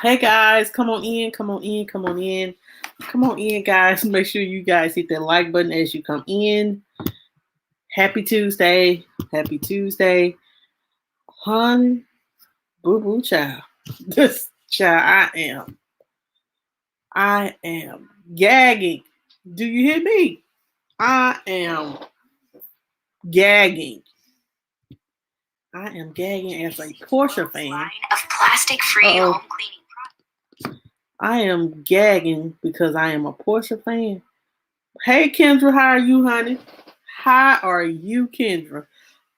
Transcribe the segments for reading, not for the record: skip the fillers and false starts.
Hey guys, come on in, come on in, come on in. Come on in, guys. Make sure you guys hit that like button as you come in. Happy Tuesday. Happy Tuesday. Honey, boo boo child. This child, I am gagging. Do you hear me? I am gagging. I am gagging as a Porsche fan. Line of plastic-free home cleaning. I am gagging because I am a Porsche fan. Hey Kendra, how are you, honey? How are you, Kendra?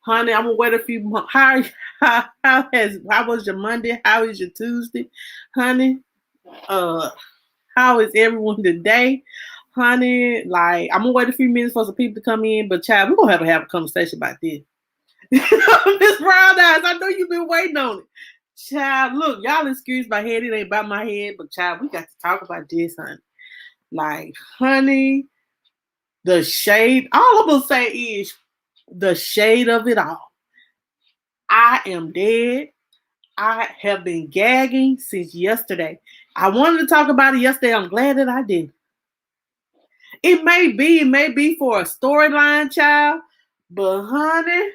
Honey, I'm gonna wait a few months. How was your Monday? How is your Tuesday, honey? Uh, how is everyone today, honey? Like, I'm gonna wait a few minutes for some people to come in, but child, we're gonna have a conversation about this. Miss Brown Eyes, I know you've been waiting on it. Child, look, y'all excuse my head, it ain't about my head, but child, we got to talk about this, honey. Like, honey, the shade, all I'm gonna say is the shade of it all. I am dead. I have been gagging since yesterday. I wanted to talk about it yesterday. I'm glad that I didn't. It may be for a storyline, child, but honey,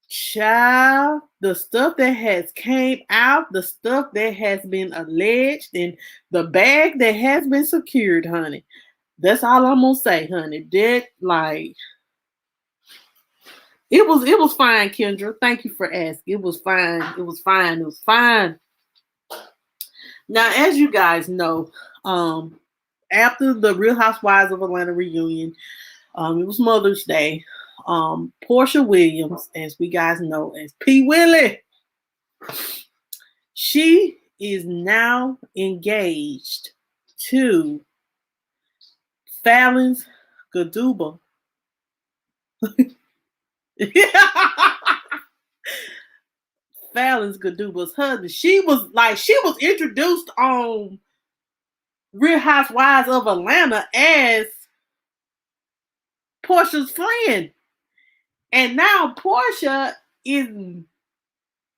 child, the stuff that has came out, the stuff that has been alleged, and the bag that has been secured, honey. That's all I'm gonna say, honey. That like it was fine, Kendra. Thank you for asking. It was fine. It was fine. It was fine. Now, as you guys know, um, after the Real Housewives of Atlanta reunion, it was Mother's Day. Porsha Williams, as we guys know as P. Willie, she is now engaged to Fallon's Gaduba. Fallon's Gaduba's husband. She was introduced on Real Housewives of Atlanta as Porsha's friend. And now Porsha is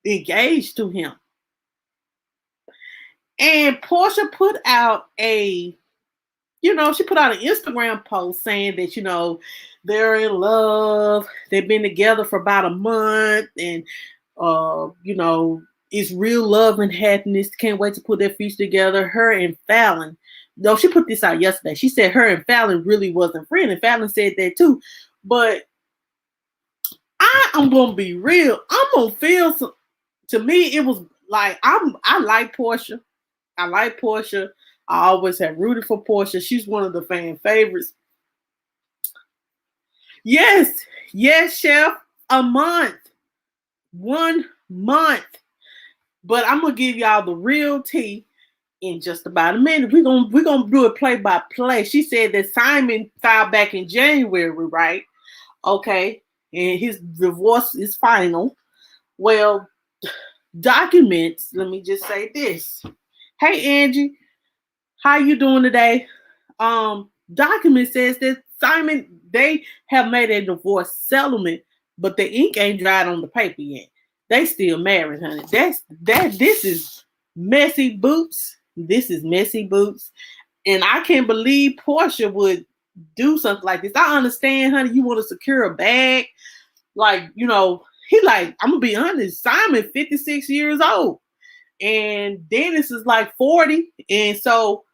engaged to him. And Porsha put out she put out an Instagram post saying that, they're in love. They've been together for about a month and, it's real love and happiness. Can't wait to put their feet together. Her and Fallon. No, she put this out yesterday. She said her and Fallon really wasn't friends. And Fallon said that too. But I am gonna be real. I'm gonna feel some. To me, it was like I like Porsha. I like Porsha. I always have rooted for Porsha. She's one of the fan favorites. Yes, Chef. A month. 1 month. But I'm gonna give y'all the real tea in just about a minute. We're gonna do it play by play. She said that Simon filed back in January, right? Okay. And his divorce is final. Well, documents, let me just say this. Hey Angie, how you doing today? Document says that Simon, they have made a divorce settlement, but the ink ain't dried on the paper yet. They still married, honey. This is messy boots. This is messy boots. And I can't believe Porsha would do something like this. I understand, honey, you want to secure a bag. Like, he like, I'm gonna be honest, Simon 56 years old. And Dennis is like 40. And so,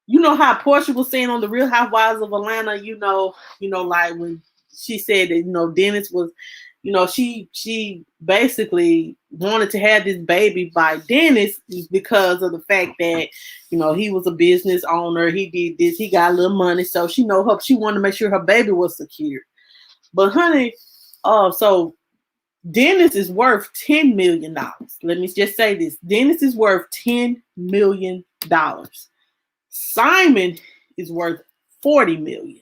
you know how Porsha was saying on the Real Housewives of Atlanta, like when she said that, Dennis was, she basically wanted to have this baby by Dennis because of the fact that, he was a business owner. He did this, he got a little money. So she wanted to make sure her baby was secure. But honey, so Dennis is worth $10 million. Let me just say this. Dennis is worth $10 million. Simon is worth $40 million.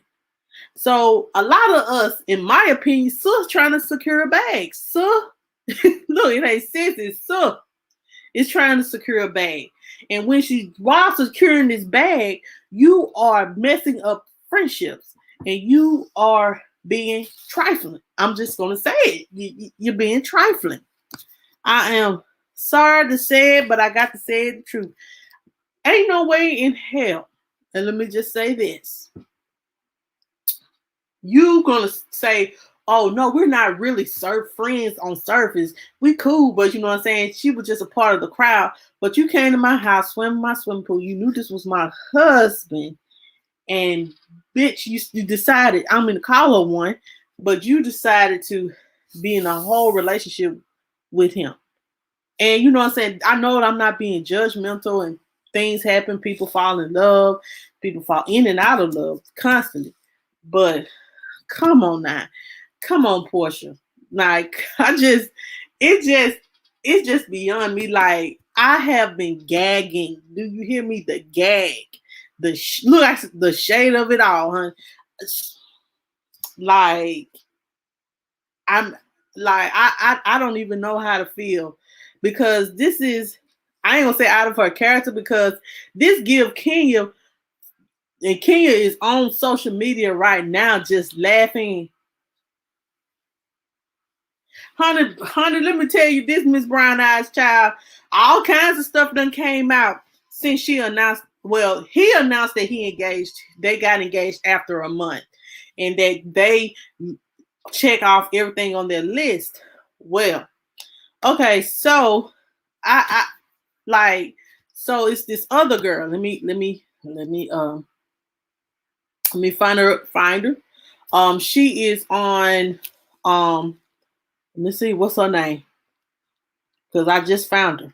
So a lot of us, in my opinion, Suh's trying to secure a bag. Suh, look, it ain't sis, it's Suh. Is trying to secure a bag. And while securing this bag, you are messing up friendships and you are being trifling. I'm just going to say it. You're being trifling. I am Sorry to say it, but I got to say the truth. Ain't no way in hell. And let me just say this. You gonna say, oh no, we're not really friends on surface. We cool, but you know what I'm saying? She was just a part of the crowd. But you came to my house, swim in my swimming pool. You knew this was my husband. And bitch, you decided, I'm gonna call her one, but you decided to be in a whole relationship with him. And you know what I'm saying? I know I'm not being judgmental and things happen, people fall in love, people fall in and out of love constantly. But come on now. Come on, Porsha. Like, it's just beyond me. Like, I have been gagging. Do you hear me? The gag. Look at the shade of it all, huh? Like, I'm like, I don't even know how to feel because this is, I ain't gonna say out of her character because this give Kenya, and Kenya is on social media right now just laughing. Honey, let me tell you this, Miss Brown Eyes Child. All kinds of stuff done came out since she announced. Well, he announced that he engaged. They got engaged after a month, and that they check off everything on their list. Well, okay, so I like so it's this other girl. Let me find her. She is on let me see what's her name because I just found her.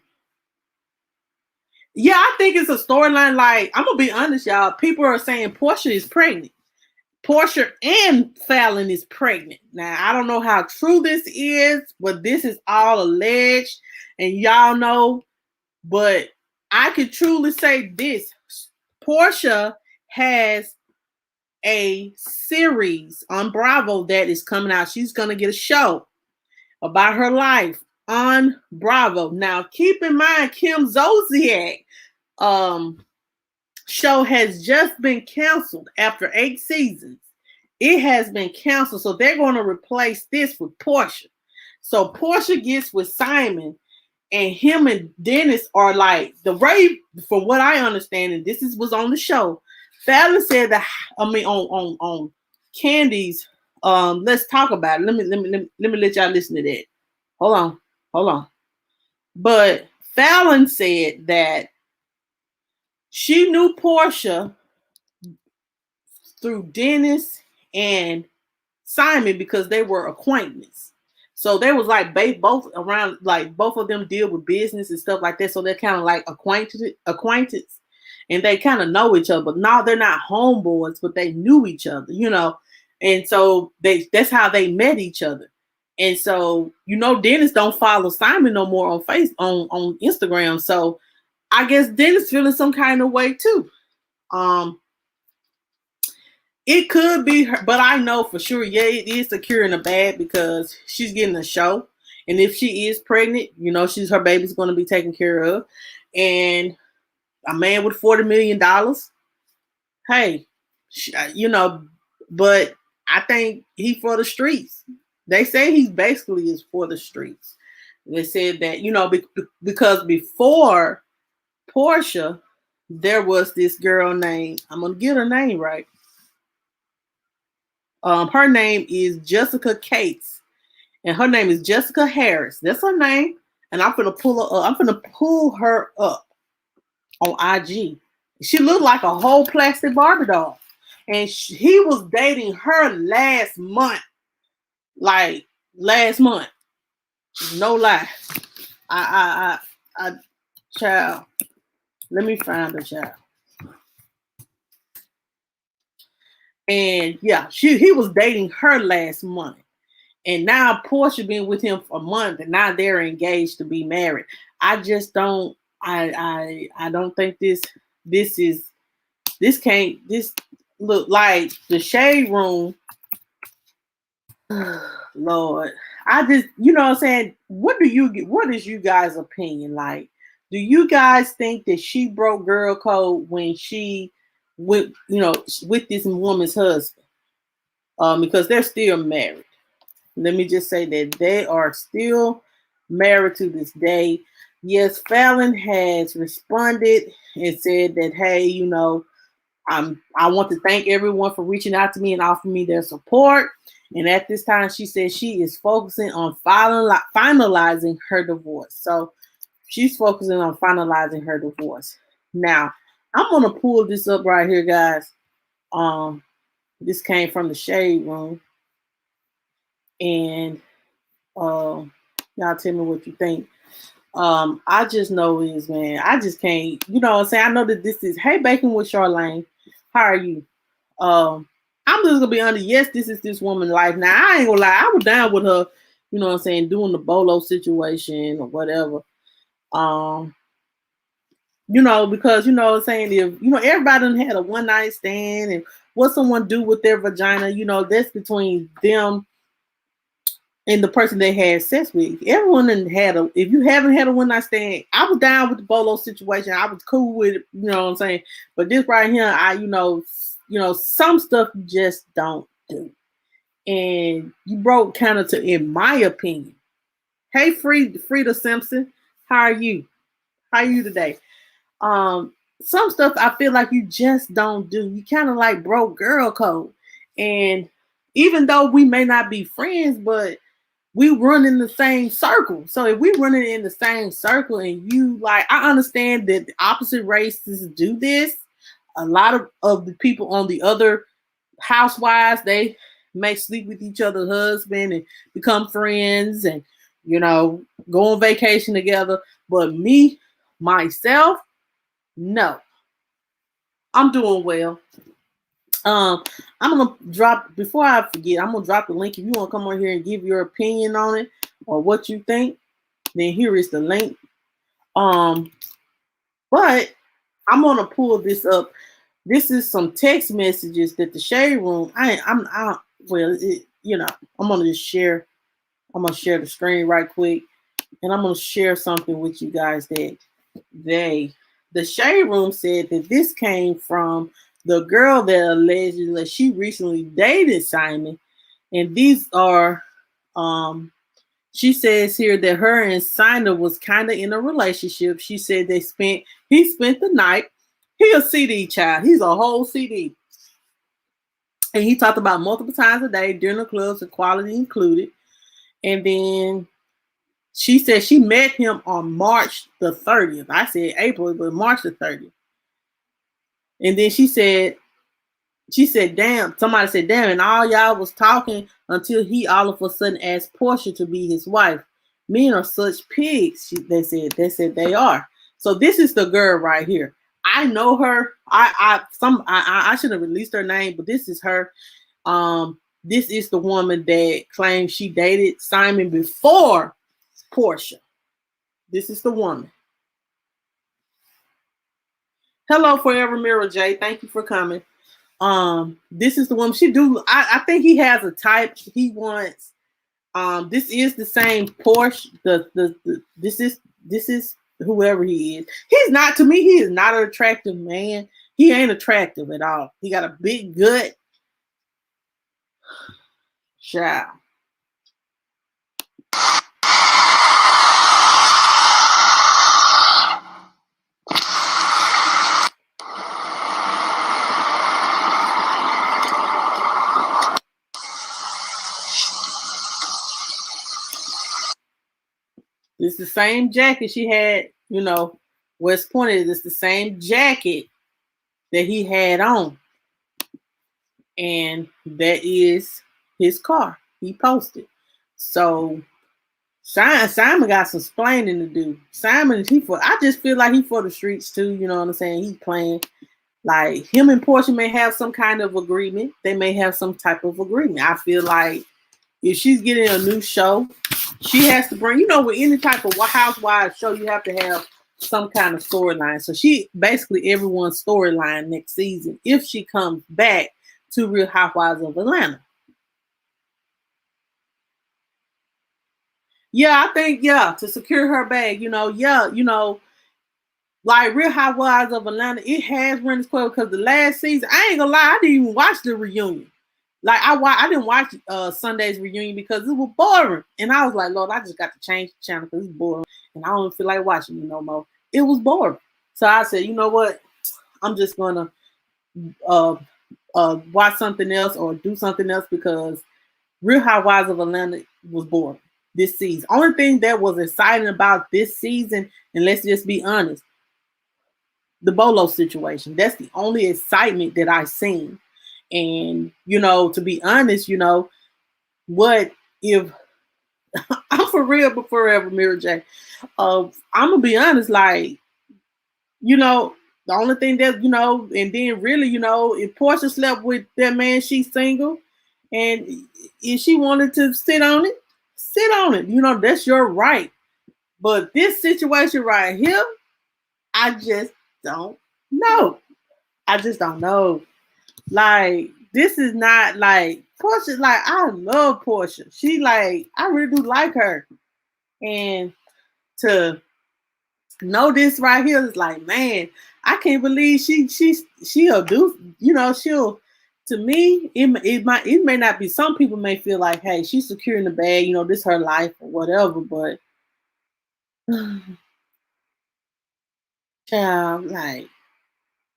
Yeah, I think it's a storyline. Like, I'm gonna be honest, y'all. People are saying Porsha is pregnant. Porsha and Fallon is pregnant. Now, I don't know how true this is, but this is all alleged, and y'all know. But I can truly say this: Porsha has a series on Bravo that is coming out. She's gonna get a show about her life on Bravo. Now, keep in mind, Kim Zolciak show has just been canceled after 8 seasons. It has been canceled, so they're going to replace this with Porsha. So Porsha gets with Simon, and him and Dennis are like the way, from what I understand, and this was on the show. Fallon said that on Candy's. Let's talk about it. Let me let y'all listen to that. Hold on. But Fallon said that she knew Porsha through Dennis and Simon because they were acquaintances. So they was like both around, like both of them deal with business and stuff like that. So they're kind of like acquaintance, and they kind of know each other. But now they're not homeboys, but they knew each other, you know. And so that's how they met each other. And so, you know, Dennis don't follow Simon no more on Instagram. So I guess Dennis feeling some kind of way too. It could be her, but I know for sure, yeah, it is secure in the bag because she's getting a show. And if she is pregnant, you know, her baby's going to be taken care of. And a man with $40 million, hey, you know, but I think he for the streets. They say he basically is for the streets. They said that, you know, because before Porsha, there was this girl named, I'm going to get her name right. Her name is Jessica Cates, and her name is Jessica Harris. That's her name, and I'm gonna pull her up. I'm gonna pull her up on IG. She looked like a whole plastic Barbie doll, and he was dating her last month. Like last month, no lie. I child. Let me find the child. And yeah, he was dating her last month. And now Porsha been with him for a month, and now they're engaged to be married. I just don't. I don't think this can't. This look like the shade room. Lord, I just, you know what I'm saying. What is you guys' opinion? Like, do you guys think that she broke girl code when she with with this woman's husband? Because they're still married. Let me just say that they are still married to this day. Yes, Fallon has responded and said that, hey, I want to thank everyone for reaching out to me and offering me their support. And at this time, she said she is focusing on finalizing her divorce. So she's focusing on finalizing her divorce. Now, I'm gonna pull this up right here, guys. Um, this came from the Shade Room, and y'all tell me what you think. I just know is, man, I just can't, what I'm saying? I know that this is Hey Bacon with Charlene. How are you? I'm just gonna be honest, yes, this is this woman's life. Now I ain't gonna lie, I was down with her, doing the Bolo situation or whatever. Um, because what I'm saying, if everybody done had a one night stand and what someone do with their vagina, that's between them and the person they had sex with. Everyone done had if you haven't had a one night stand, I was down with the Bolo situation. I was cool with it, you know what I'm saying? But this right here, some stuff you just don't do. And you broke counter to, in my opinion. Hey, Frida Simpson, how are you? How are you today? Some stuff I feel like you just don't do. You kind of like broke girl code. And even though we may not be friends, but we run in the same circle. So if we running in the same circle and you like, I understand that the opposite races do this. A lot of the people on the other housewives, they may sleep with each other's husband and become friends and, go on vacation together. But me, myself, no. I'm doing well. I'm gonna drop before I forget. I'm gonna drop the link. If you want to come on here and give your opinion on it or what you think, then here is the link. But I'm gonna pull this up. This is some text messages that the Shade Room. I'm gonna just share. I'm gonna share the screen right quick, and I'm gonna share something with you guys that the Shade Room said that this came from the girl that allegedly she recently dated Simon, and these are, she says here that her and Simon was kind of in a relationship. She said he spent the night. He a CD child. He's a whole CD, and he talked about multiple times a day during the clubs, equality included, and then. She said she met him on March the 30th. I said April, but March the 30th. And then she said, damn, somebody said, damn, and all y'all was talking until he all of a sudden asked Porsha to be his wife. Men are such pigs, they said they are. So this is the girl right here. I know her. I should have released her name, but this is her. This is the woman that claims she dated Simon before Porsha. This is the woman. Hello, Forever Mirror J. Thank you for coming. This is the woman. I think he has a type he wants. This is the same Porsche. This is whoever he is. He's not, to me, he is not an attractive man. He ain't attractive at all. He got a big gut. Child. It's the same jacket she had, West Point is it's the same jacket that he had on. And that is his car. He posted. So Simon got some explaining to do. I just feel like he for the streets too, you know what I'm saying? He's playing. Like him and Porsha may have some kind of agreement. They may have some type of agreement. I feel like if she's getting a new show, she has to bring, with any type of housewives show, you have to have some kind of storyline. So she basically everyone's storyline next season if she comes back to Real Housewives of Atlanta. Yeah, I think, to secure her bag, like Real Housewives of Atlanta, it has run its course because the last season, I ain't gonna lie, I didn't even watch the reunion. Like I didn't watch Sunday's reunion because it was boring, and I was like, Lord, I just got to change the channel because it's boring, and I don't feel like watching it no more. It was boring, so I said, you know what, I'm just gonna uh, watch something else or do something else because Real Housewives of Atlanta was boring this season. Only thing that was exciting about this season, and let's just be honest, the Bolo situation. That's the only excitement that I've seen. And, to be honest, what if I'm for real but forever, Mira J. I'm gonna be honest, like, the only thing that, and then really, if Porsha slept with that man, she's single. And if she wanted to sit on it, sit on it. That's your right. But this situation right here, I just don't know. I just don't know. Like, this is not like Porsha. Like, I love Porsha. She like, I really do like her. And to know this right here is like, man, I can't believe she'll do. She'll. To me, it may not be. Some people may feel like, hey, she's secure in the bag. This her life or whatever. But, child, like,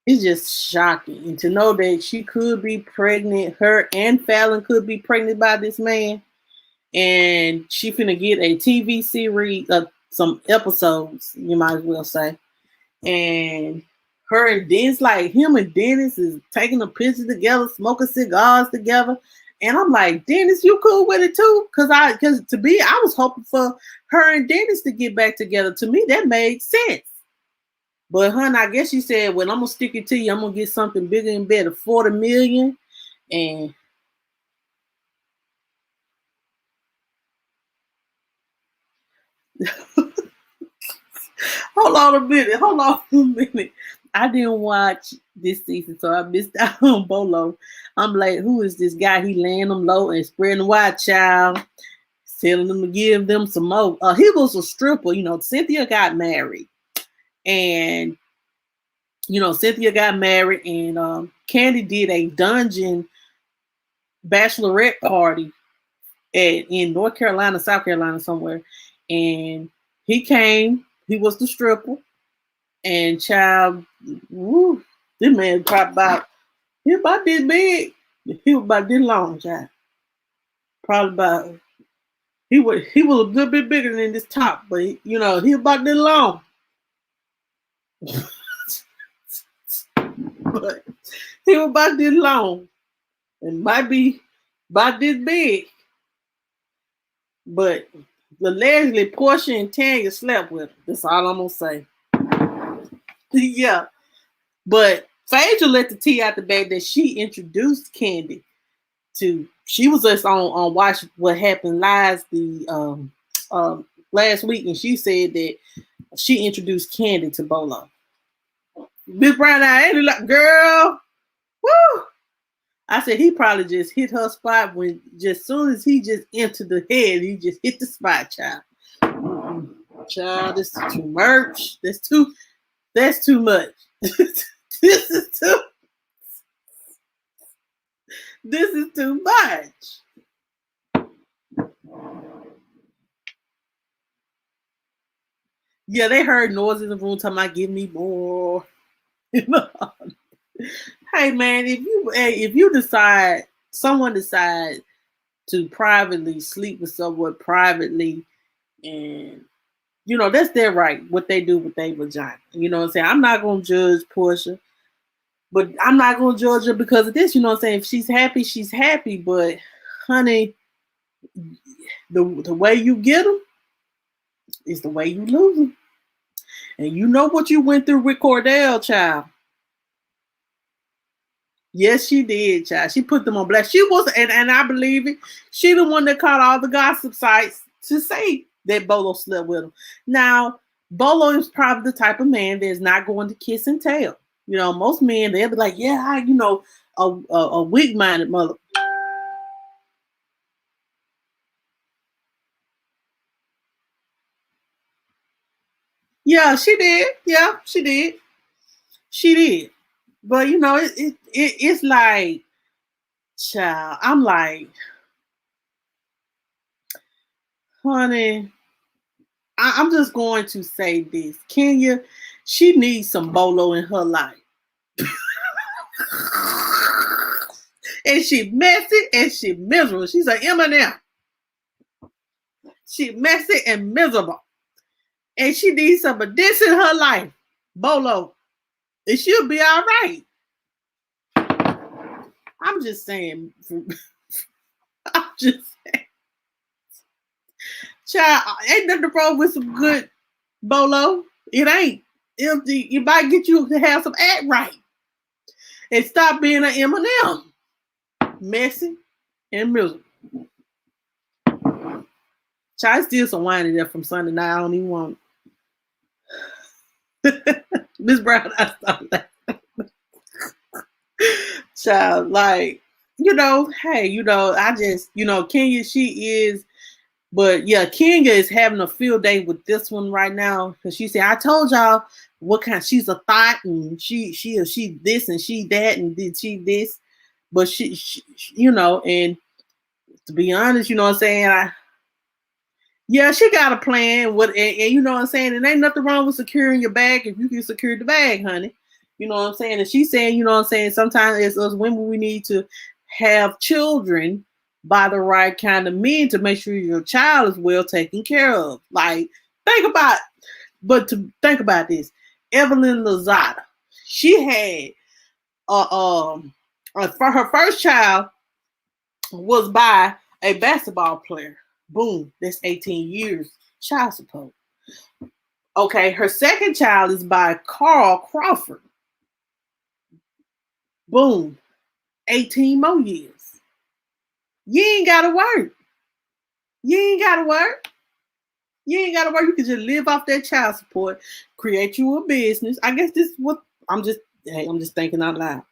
it's just shocking. And to know that she could be pregnant, her and Fallon could be pregnant by this man, and she finna get a TV series, some episodes, you might as well say. And her and Dennis, like him and Dennis is taking a picture together, smoking cigars together. And I'm like, Dennis, you cool with it too? Because I was hoping for her and Dennis to get back together. To me, that made sense. But hun, I guess she said, well, I'm gonna stick it to you. I'm gonna get something bigger and better, 40 million. And hold on a minute. I didn't watch this season, so I missed out on Bolo. I'm like, who is this guy? He laying them low and spreading the white child, telling them to give them some more. He was a stripper. Cynthia got married. And Cynthia got married, and Candy did a dungeon bachelorette party in North Carolina, South Carolina, somewhere. And he came. He was the stripper, and child, woo, this man probably he about this big. He was about this long, child. Probably about he was a good bit bigger than this top, but he about this long. But he was about this long. And might be about this big. But allegedly, Porsha and Tanya slept with him. That's all I'm gonna say. Yeah. But Phaedra let the tea out the bag that she introduced Candy to. She was just on Watch What Happened Live last week, and she said that she introduced Candy to Bolo. Big Brown Eye, like, girl, woo! I said he probably just hit her spot when just soon as he just entered the head, he just hit the spot, child. Child, this is too much. That's too much. This is too much. Yeah, they heard noises in the room talking about give me more. Hey man, if you decide, someone decides to privately sleep with someone privately, and that's their right, what they do with their vagina. You know what I'm saying? I'm not gonna judge Porsha, but I'm not gonna judge her because of this. You know what I'm saying? If she's happy, she's happy. But honey, the way you get them is the way you lose them. And you know what you went through with Cordell, child. Yes, she did, child. She put them on blast. She was, and I believe it. She the one that caught all the gossip sites to say that Bolo slept with him. Now, Bolo is probably the type of man that's not going to kiss and tell. Most men, they'll be like, yeah, a weak-minded mother. Yeah, she did. Yeah, she did. She did. But it's like Child, I'm like, honey, I'm just going to say this. Kenya, she needs some bolo in her life. And she messy and she miserable. She's an M&M. She messy and miserable. And she needs some of this in her life. Bolo. And she'll be all right. I'm just saying. I'm just saying. Child, ain't nothing wrong with some good bolo. It ain't. It might get you to have some act right. And stop being an M&M. Messy and miserable. Child, still some wine in there from Sunday night. I don't even want Miss Brown, I stop that. Child, like, hey, I just, Kenya, she is, but yeah, Kenya is having a field day with this one right now because she said, I told y'all what kind, she's a thought and she this and she that and did she this, but she and to be honest, you know what I'm saying, yeah, she got a plan. And you know what I'm saying? And ain't nothing wrong with securing your bag if you can secure the bag, honey. You know what I'm saying? And she's saying, you know what I'm saying? Sometimes it's us women, we need to have children by the right kind of men to make sure your child is well taken care of. Like, think about this. Evelyn Lozada, she had for her first child was by a basketball player. Boom, that's 18 years child support. Okay, her second child is by Carl Crawford. Boom, 18 more years. You ain't gotta work. You ain't gotta work. You ain't gotta work. You can just live off that child support, create you a business. I guess this is what I'm just thinking out loud.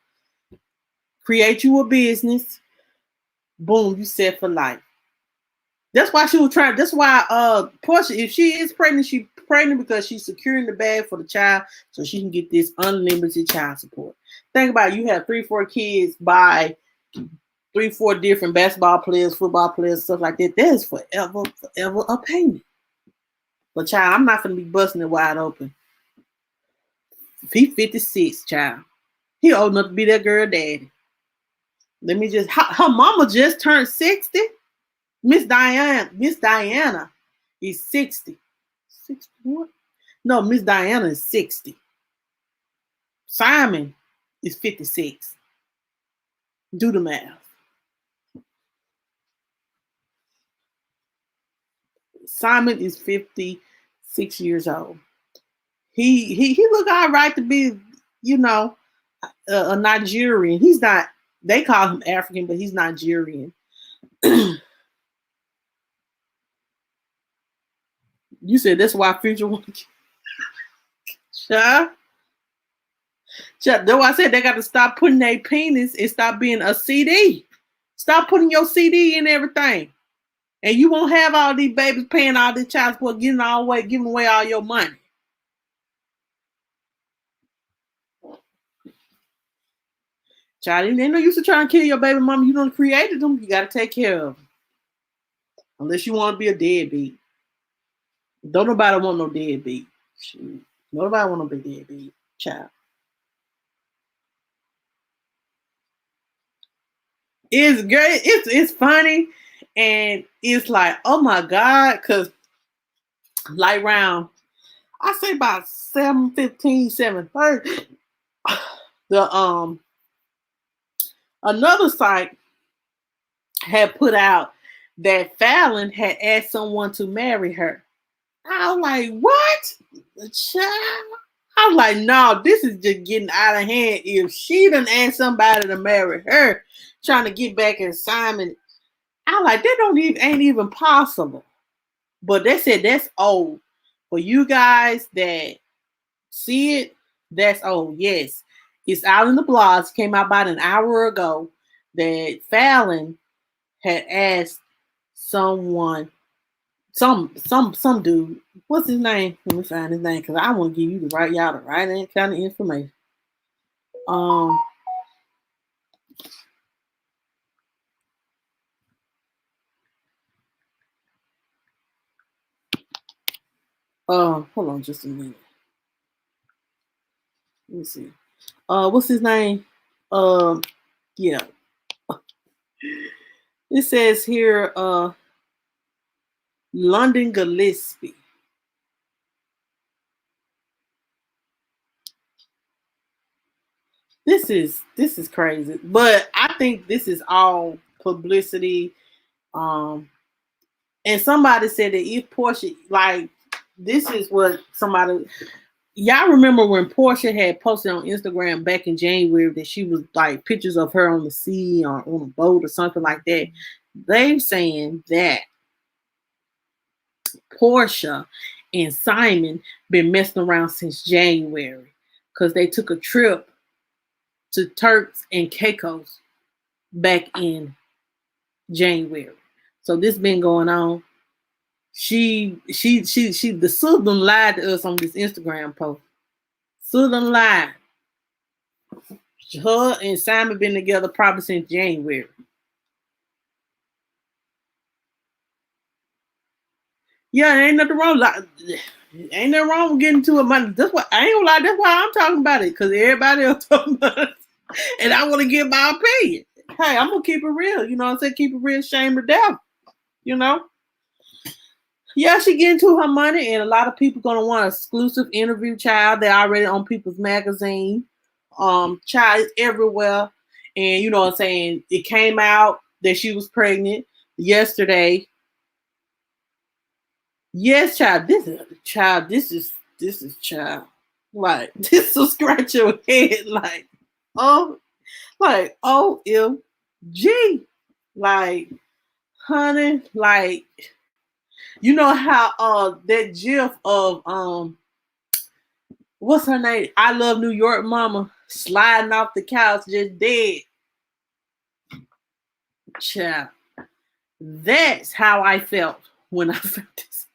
Create you a business. Boom, you set for life. That's why she was trying. That's why Porsha, if she is pregnant, she's pregnant because she's securing the bag for the child so she can get this unlimited child support. Think about it, you have 3-4 kids by 3-4 different basketball players, football players, stuff like that. That is forever a payment. But child, I'm not gonna be busting it wide open. He 56, child. He old enough to be that girl daddy. Let me just her mama just turned 60. Miss Diana is 60. 61? No, Miss Diana is 60. Simon is 56. Do the math. Simon is 56 years old. He look all right to be, a Nigerian. He's not. They call him African, but he's Nigerian. You said that's why Future wants. That's why I said they got to stop putting their penis and stop being a CD. Stop putting your CD in everything. And you won't have all these babies paying all this child support, giving away all your money. Child, they no use to try and kill your baby mama. You done created them. You got to take care of them. Unless you want to be a deadbeat. Don't nobody want no deadbeat. Shoot. Nobody want to be deadbeat. Child. It's great. It's funny. And it's like, oh my God. Because like around, I say about 7:15, 7:30, the another site had put out that Fallon had asked someone to marry her. I was like, what? The child? I was like, no, this is just getting out of hand. If she done asked somebody to marry her, trying to get back at Simon, I was like, that ain't even possible. But they said that's old. For you guys that see it, that's old. Yes. It's out in the blogs. Came out about an hour ago that Fallon had asked someone, some dude. What's his name? Let me find his name because I want to give you the right kind of information. Hold on just a minute. Let me see. What's his name? Um, yeah. It says here, London Gillespie. This is crazy, but I think this is all publicity. Um, and somebody said that if Porsha, like, this is what somebody, y'all remember when Porsha had posted on Instagram back in January that she was like pictures of her on the sea or on a boat or something like that. They saying that Porsha and Simon been messing around since January because they took a trip to Turks and Caicos back in January. So this been going on. The Southern lied to us on this Instagram post. Southern lied. Her and Simon been together probably since January. Yeah, ain't nothing wrong. Like, ain't nothing wrong with getting to it. Money. That's why I ain't gonna lie. That's why I'm talking about it because everybody else talking about it, and I want to give my opinion. Hey, I'm gonna keep it real. You know what I'm saying? Keep it real, shame the devil. You know? Yeah, she getting to her money, and a lot of people gonna want an exclusive interview. Child, they're already on People's Magazine. Child is everywhere, and you know what I'm saying. It came out that she was pregnant yesterday. Yes, child. This is child. This is child. Like this will scratch your head. Oh, like OMG. Like, honey, like you know how that gif of what's her name? I Love New York Mama sliding off the couch just dead. Child. That's how I felt when I felt this.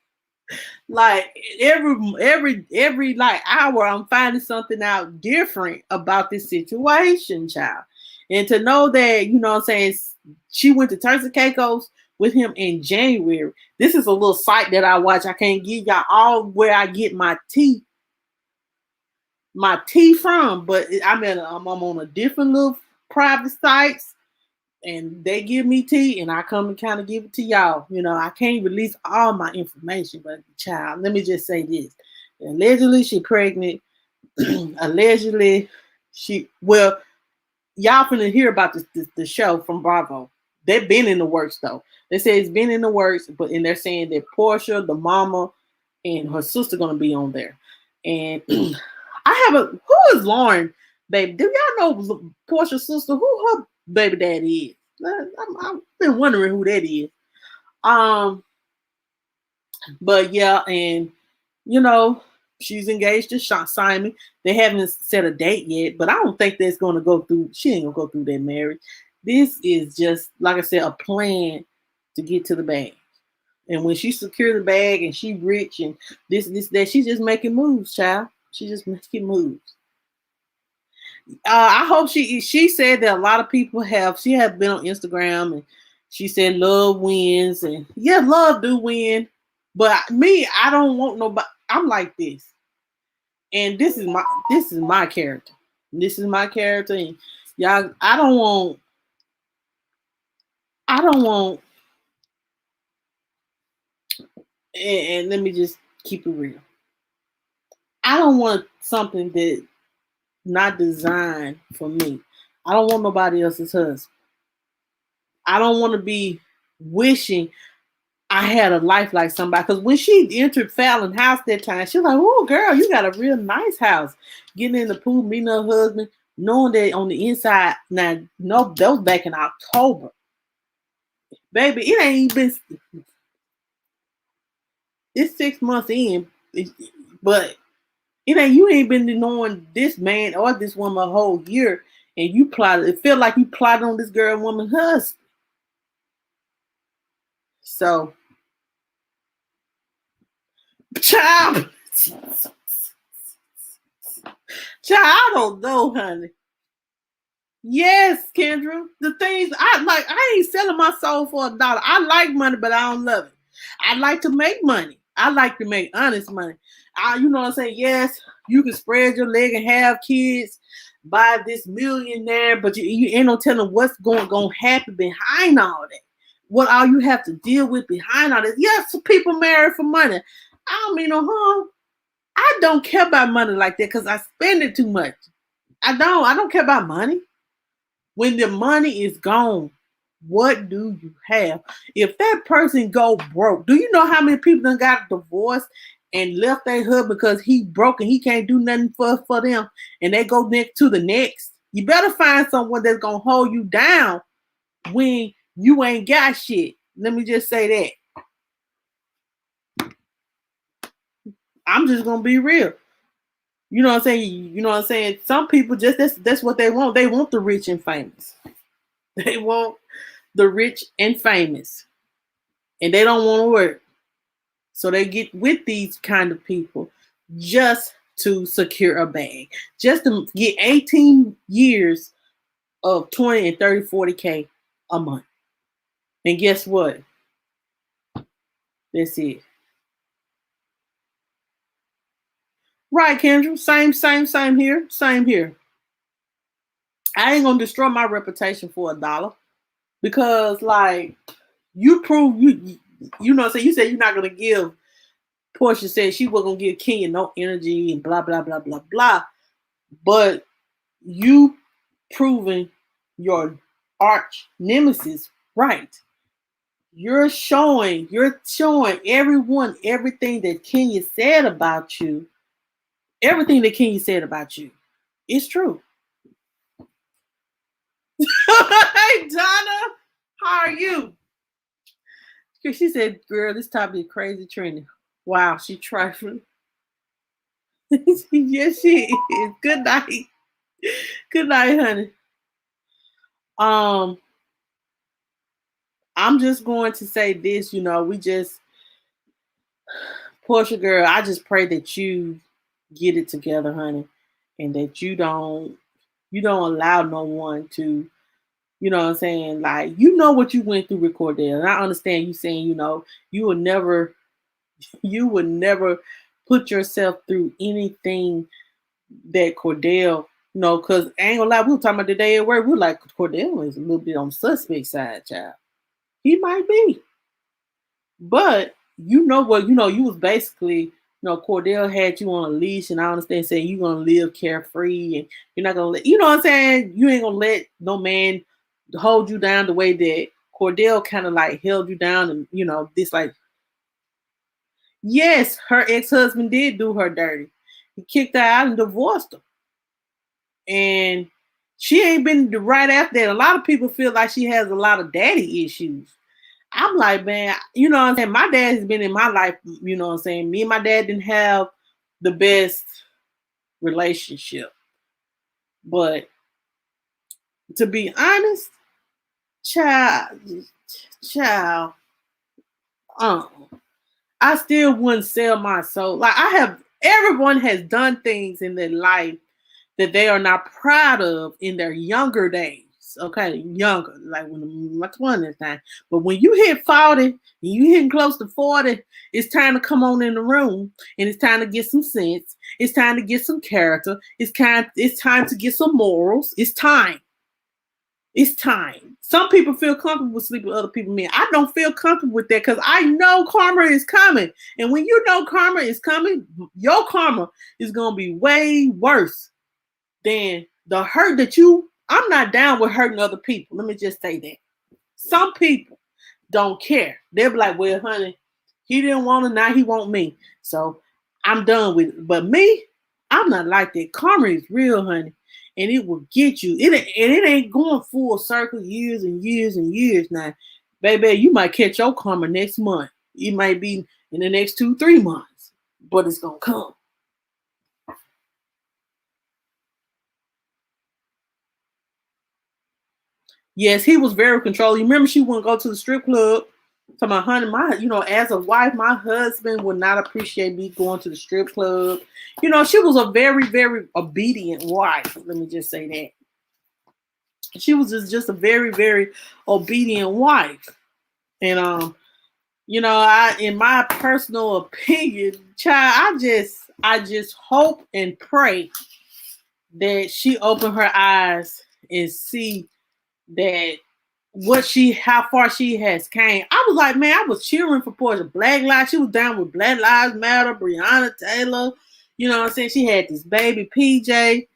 Like every like hour I'm finding something out different about this situation, child. And to know that, you know what I'm saying, she went to Turks and Caicos with him in January. This is a little site that I watch. I can't give y'all all where I get my tea from, but I'm on a different little private sites and they give me tea and I come and kind of give it to y'all. You know, I can't release all my information, but child, let me just say this. Allegedly she pregnant. Allegedly y'all finna hear about the show from Bravo. They've been in the works though. They say it's been in the works, and they're saying that Porsha, the mama, and her sister gonna be on there. And who is Lauren, baby? Do y'all know Porsha's sister? Who her baby daddy is? I've been wondering who that is. Um, but yeah, and you know, she's engaged to Simon. They haven't set a date yet, but I don't think that's gonna go through. She ain't gonna go through that marriage. This is just like I said, a plan to get to the bag. And when she secure the bag and she rich and this that, she's just making moves, child. She just making moves. I hope she said that a lot of people have. She has been on Instagram and she said love wins, and yeah, love do win. But me, I don't want nobody. I'm like this, and this is my character. This is my character, and y'all. I don't want. And let me just keep it real. I don't want something that not designed for me. I don't want nobody else's husband. I don't want to be wishing I had a life like somebody. Because when she entered Fallon's house that time, she was like, "Oh, girl, you got a real nice house." Getting in the pool, meeting her husband, knowing that on the inside. Now, no, that was back in October, baby. It ain't been. It's 6 months in, but it ain't. You ain't been knowing this man or this woman a whole year, and you plotted. It felt like you plotted on this girl, woman, husband. So, child. Child, I don't know, honey. Yes, Kendra. The things I ain't selling my soul for $1. I like money, but I don't love it. I like to make money. I like to make honest money. You know what I'm saying? Yes, you can spread your leg and have kids, buy this millionaire, but you ain't no telling what's going to happen behind all that. What all you have to deal with behind all this. Yes, people marry for money. I don't mean no harm. I don't care about money like that because I spend it too much. I don't care about money. When the money is gone, what do you have? If that person go broke, do you know how many people done got divorced and left their husband because he broke and he can't do nothing for them, and they go next to the next? You better find someone that's gonna hold you down when you ain't got shit. Let me just say that. I'm just gonna be real. You know what I'm saying? You know what I'm saying? Some people just that's what they want. They want the rich and famous. They want the rich and famous. And they don't want to work. So they get with these kind of people just to secure a bag. Just to get 18 years of 20 and 30, 40K a month. And guess what? That's it. Right, Kendra. Same here. Same here. I ain't gonna destroy my reputation for $1 because, like, you prove you know what I'm saying. You said you're not gonna give. Porsha said she wasn't gonna give Kenya no energy and blah blah blah blah blah. But you proving your arch nemesis right. You're showing everyone everything that Kenya said about you. Everything that Kenya said about you is true. Hey, Donna, how are you? She said, girl, this topic is crazy trending. Wow, she trifling. Yes, she is. Good night. Good night, honey. I'm just going to say this, Porsha girl, I just pray that you get it together, honey, and that you don't allow no one to, you know what I'm saying, like, you know what you went through with Cordell. And I understand you saying, you would never put yourself through anything that Cordell, because I ain't gonna lie, we were talking about the day at work, we were like, Cordell is a little bit on the suspect side, child. He might be. But you was basically, Cordell had you on a leash, and I understand saying you're gonna live carefree and you're not gonna let, you know what I'm saying? You ain't gonna let no man hold you down the way that Cordell kind of like held you down, and this like, yes, her ex-husband did do her dirty. He kicked her out and divorced her. And she ain't been right after that. A lot of people feel like she has a lot of daddy issues. I'm like, man, you know what I'm saying? My dad has been in my life, you know what I'm saying? Me and my dad didn't have the best relationship. But to be honest, child, I still wouldn't sell my soul. Like, everyone has done things in their life that they are not proud of in their younger days. Okay, younger, like when my 20s time. But when you hit 40 and you hitting close to 40, it's time to come on in the room, and it's time to get some sense. It's time to get some character. It's time to get some morals. It's time. It's time. Some people feel comfortable with sleeping with other people. Men, I don't feel comfortable with that because I know karma is coming. And when you know karma is coming, your karma is gonna be way worse than the hurt that I'm not down with hurting other people. Let me just say that. Some people don't care. They'll be like, well, honey, he didn't want it, now he want me. So I'm done with it. But me, I'm not like that. Karma is real, honey. And it will get you. It ain't going full circle years and years and years now. Baby, you might catch your karma next month. It might be in the next 2-3 months. But it's going to come. Yes, he was very controlling. You remember she wouldn't go to the strip club. So my honey, as a wife, my husband would not appreciate me going to the strip club. She was a very, very obedient wife. Let me just say that. She was just a very, very obedient wife. And in my personal opinion, child, I just hope and pray that she open her eyes and see that how far she has came. I was like, man, I was cheering for Porsha. Black Lives, she was down with Black Lives Matter, Breonna Taylor. You know what I'm saying? She had this baby PJ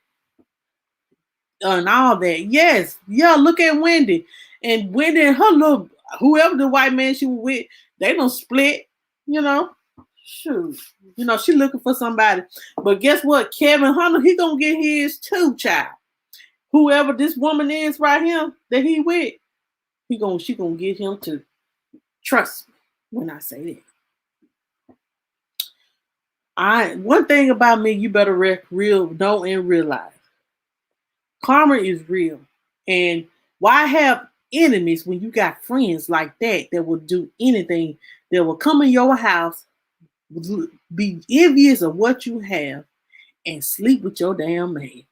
and all that. Yes, yeah. Look at Wendy, and Wendy and her little whoever the white man she was with, they don't split. You know, shoot. She looking for somebody. But guess what? Kevin Hunter, he gonna get his too, child. Whoever this woman is right here that he with, she gonna get him to trust me when I say that. One thing about me, you better know and realize. Karma is real. And why have enemies when you got friends like that will do anything, that will come in your house, be envious of what you have, and sleep with your damn man?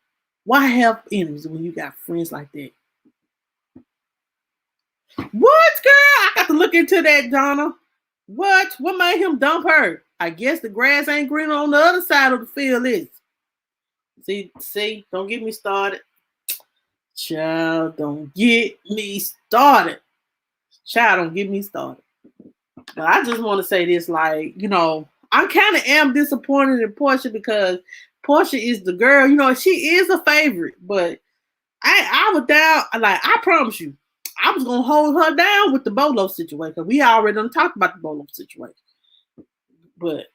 Why have enemies when you got friends like that? What, girl? I got to look into that, Donna. What? What made him dump her? I guess the grass ain't green on the other side of the field is. See, don't get me started. Child, don't get me started. Child, don't get me started. But I just want to say this, like, I kind of am disappointed in Porsha because Porsha is the girl, she is a favorite, but I was down, like, I promise you, I was going to hold her down with the Bolo situation because we already done talked about the Bolo situation. But,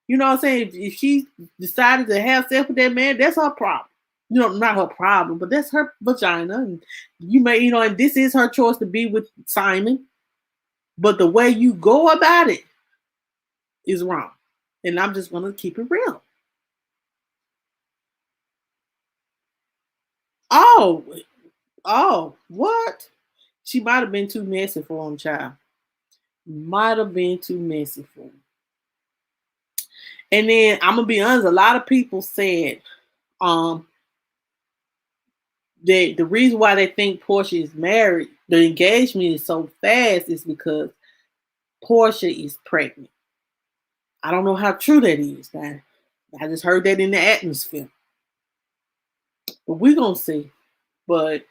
you know what I'm saying? If she decided to have sex with that man, that's her problem. Not her problem, but that's her vagina. And and this is her choice to be with Simon. But the way you go about it is wrong. And I'm just going to keep it real. Oh, what? She might have been too messy for him, child. Might have been too messy for him. And then I'm gonna be honest, a lot of people said that the reason why they think Porsha is married, the engagement is so fast, is because Porsha is pregnant. I don't know how true that is. I just heard that in the atmosphere. But we're gonna see. But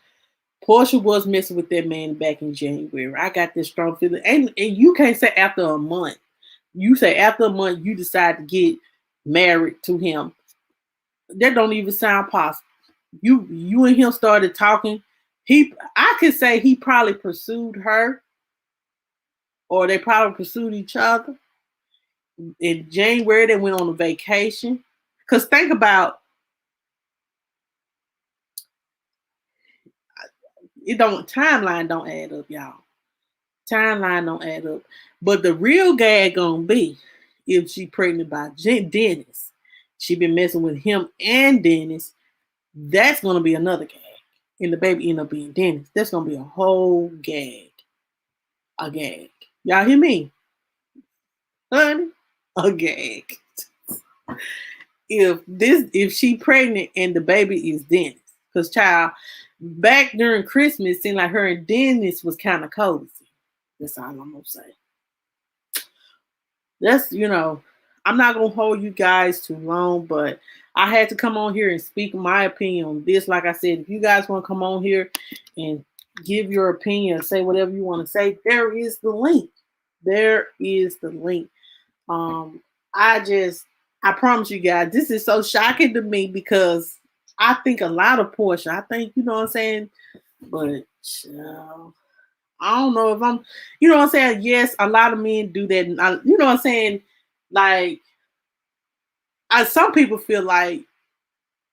Porsha was messing with that man back in January. I got this strong feeling. And you can't say after a month. You say after a month you decide to get married to him. That don't even sound possible. You and him started talking. I could say he probably pursued her, or they probably pursued each other. In January, they went on a vacation. Because think about timeline don't add up, y'all. Timeline don't add up. But the real gag gonna be if she pregnant by Dennis. She been messing with him and Dennis. That's gonna be another gag. And the baby end up being Dennis. That's gonna be a whole gag. A gag. Y'all hear me? Honey? A gag. If she pregnant and the baby is Dennis. Because child, back during Christmas, it seemed like her and Dennis was kind of cozy. That's all I'm gonna say. That's I'm not gonna hold you guys too long, but I had to come on here and speak my opinion on this. Like I said, if you guys want to come on here and give your opinion, say whatever you want to say, there is the link. There is the link. I promise you guys, this is so shocking to me because I think a lot of Porsha. I think, you know what I'm saying? But I don't know if I'm, you know what I'm saying? Yes, a lot of men do that. You know what I'm saying? Like, some people feel like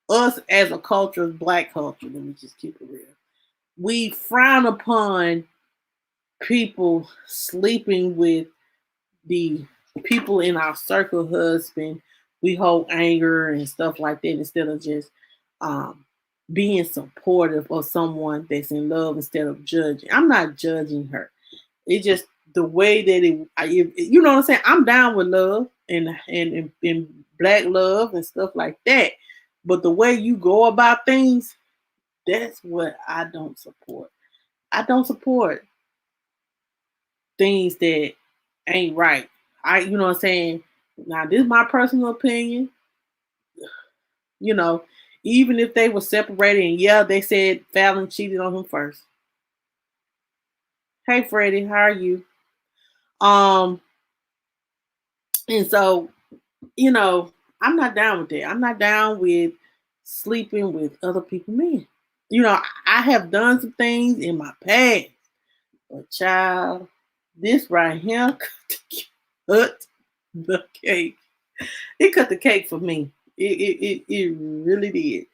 us as a culture, black culture, let me just keep it real. We frown upon people sleeping with the people in our circle husband. We hold anger and stuff like that instead of just being supportive of someone that's in love instead of judging. I'm not judging her. It's just the way that you know what I'm saying? I'm down with love and black love and stuff like that. But the way you go about things, that's what I don't support. I don't support things that ain't right. You know what I'm saying? Now, this is my personal opinion. You know, even if they were separated and yeah, they said Fallon cheated on him first. Hey, Freddie, how are you? Um, and so, you know, I'm not down with that. I'm not down with sleeping with other people's men. You know, I have done some things in my past, but child, this right here cut the cake. It cut the cake for me. It really did.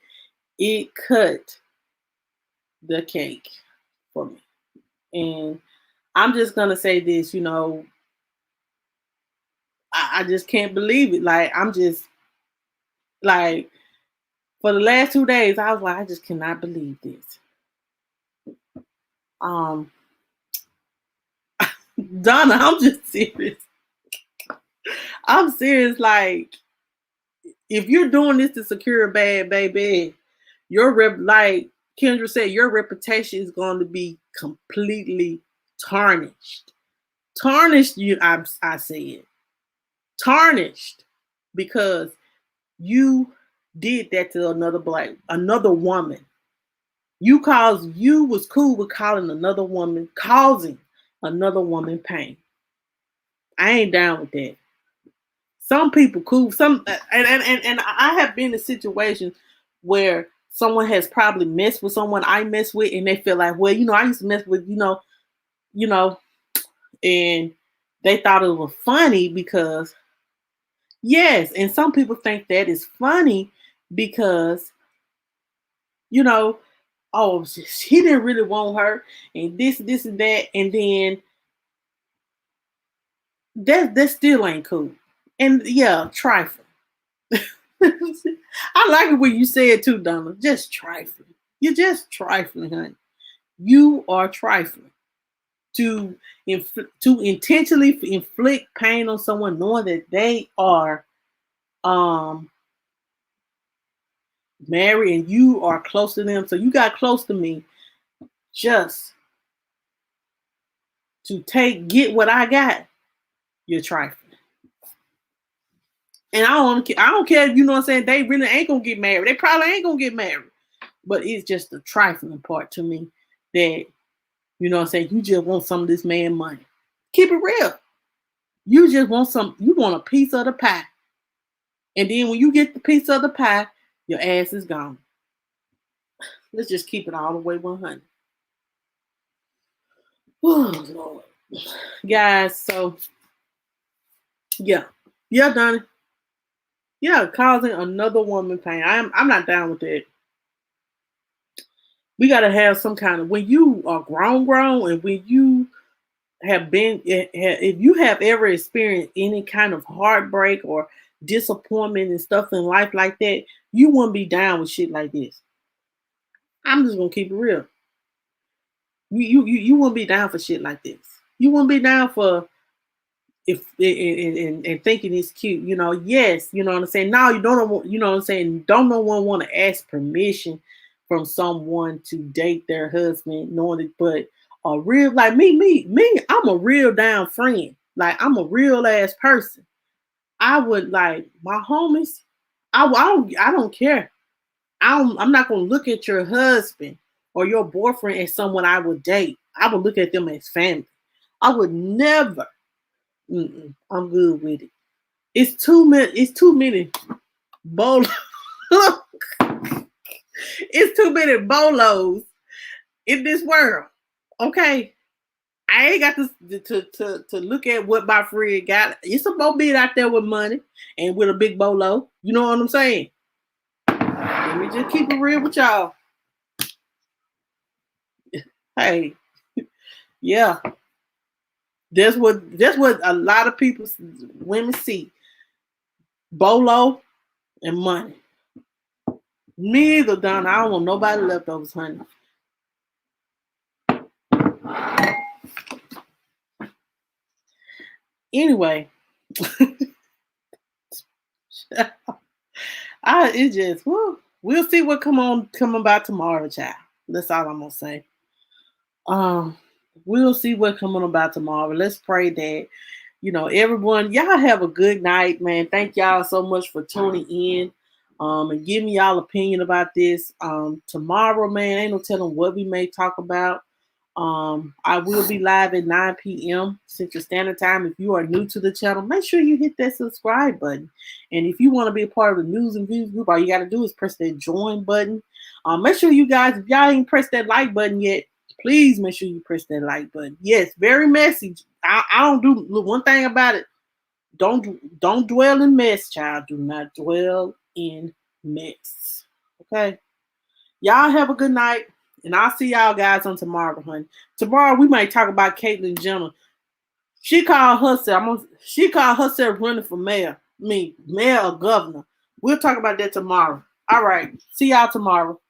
It cut the cake for me. And I'm just gonna say this, you know, I just can't believe it. Like I'm just like for the last 2 days, I was like, I just cannot believe this. Um, Donna, I'm just serious. I'm serious. Like, if you're doing this to secure a bad baby, like Kendra said, your reputation is going to be completely tarnished. Tarnished, I said tarnished because you did that to another woman. You was cool with calling another woman, causing another woman pain. I ain't down with that. Some people cool. And I have been in situations where someone has probably messed with someone I mess with, and they feel like, well, you know, I used to mess with, you know, and they thought it was funny because yes, and some people think that is funny because, you know, oh, he didn't really want her, and this, and that, and then that still ain't cool. And yeah, trifling. I like it when you say it too, Donna. Just trifling. You're just trifling, honey. You are trifling to to intentionally inflict pain on someone, knowing that they are um married and you are close to them. So you got close to me just to get what I got. You're trifling. And I don't care, you know what I'm saying? They really ain't gonna get married. They probably ain't gonna get married. But it's just the trifling part to me that, you know what I'm saying, you just want some of this man money. Keep it real. You just you want a piece of the pie. And then when you get the piece of the pie, your ass is gone. Let's just keep it all the way 100. Oh, Lord. Guys, so yeah. Yeah, Donnie. Yeah, causing another woman pain. I'm not down with that. We gotta have some kind of, when you are grown, and when you have been, if you have ever experienced any kind of heartbreak or disappointment and stuff in life like that, you wouldn't be down with shit like this. I'm just gonna keep it real. You wouldn't be down for shit like this. You wouldn't be down for if and thinking it's cute. You know, yes, you know what I'm saying. Now you don't want, you know what I'm saying. Don't no one want to ask permission from someone to date their husband, knowing it, but a real, like me, I'm a real down friend. Like I'm a real ass person. I would, like my homies. I don't care. I'm not gonna look at your husband or your boyfriend as someone I would date. I would look at them as family. I would never. I'm good with it. It's too many. It's too many bolos. It's too many bolos in this world. Okay, I ain't got to look at what my friend got. It's a bit out there with money and with a big bolo. You know what I'm saying? Let me just keep it real with y'all. Hey, yeah, that's what a lot of people, women see: bolo and money. Me either, Don. I don't want nobody leftovers, honey. Anyway, it just we'll see what come about tomorrow, child. That's all I'm gonna say. Um, we'll see what coming about tomorrow. Let's pray that Everyone, y'all have a good night, man. Thank y'all so much for tuning in. And give me y'all opinion about this. Tomorrow, man, ain't no telling what we may talk about. I will be live at 9 p.m. Central Standard Time. If you are new to the channel, make sure you hit that subscribe button. And if you want to be a part of the news and views group, all you got to do is press that join button. Make sure you guys, if y'all ain't pressed that like button yet, please make sure you press that like button. Yes, very messy. I don't do look, one thing about it. Don't dwell in mess, child. Do not dwell in mess. Okay. Y'all have a good night. And I'll see y'all guys on tomorrow, honey. Tomorrow we might talk about Caitlyn Jenner. She called herself running for mayor. Mayor or governor. We'll talk about that tomorrow. All right. See y'all tomorrow.